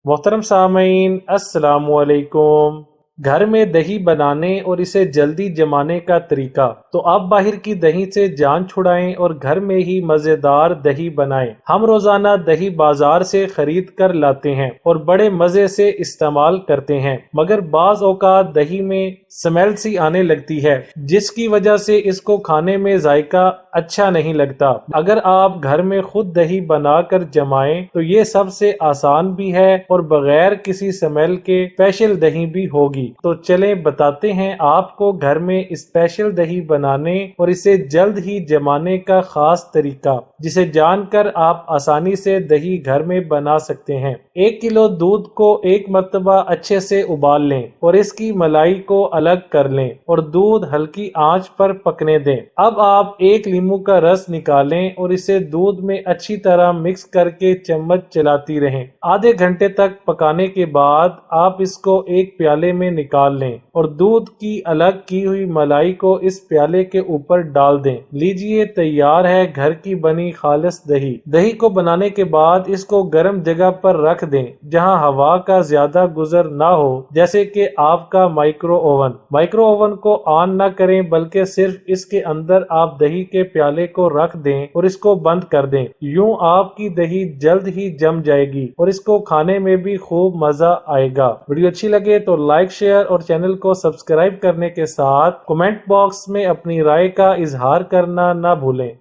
मोहतरम सामीन, अस्सलामु अलैकुम। घर में दही बनाने और इसे जल्दी जमाने का तरीका। तो आप बाहर की दही से जान छुड़ाएं और घर में ही मजेदार दही बनाएं। हम रोजाना दही बाजार से खरीद कर लाते हैं और बड़े मजे से इस्तेमाल करते हैं, मगर बाज औकात दही में स्मेल सी आने लगती है, जिसकी वजह से इसको खाने में जायका अच्छा नहीं लगता। अगर आप घर में खुद दही बनाकर जमाएं तो ये सबसे आसान भी है और बगैर किसी स्मेल के स्पेशल दही भी होगी। तो चलें बताते हैं आपको घर में स्पेशल दही बनाने और इसे जल्द ही जमाने का खास तरीका, जिसे जानकर आप आसानी से दही घर में बना सकते हैं। 1 किलो दूध को एक मर्तबा अच्छे से उबाल लें और इसकी मलाई को अलग कर लें और दूध हल्की आंच पर पकने दें। अब आप 1 नींबू का रस निकालें और इसे दूध में अच्छी तरह मिक्स करके चम्मच चलाती रहें। आधे घंटे तक पकाने के बाद आप इसको एक प्याले में निकाल लें और दूध की अलग की हुई मलाई को इस प्याले के ऊपर डाल दें। लीजिए, तैयार है घर की बनी खालिस दही। दही को बनाने के बाद इसको गर्म जगह पर रख दें जहां हवा का ज्यादा गुजर ना हो, जैसे कि आपका माइक्रो ओवन। माइक्रो ओवन को ऑन न करें, बल्कि सिर्फ इसके अंदर आप दही के प्याले को रख दें और इसको बंद कर दें। यूं आपकी दही जल्द ही जम जाएगी और इसको खाने में भी खूब मजा आएगा। वीडियो अच्छी लगे तो लाइक, शेयर और चैनल को सब्सक्राइब करने के साथ कमेंट बॉक्स में अपनी राय का इजहार करना ना भूलें।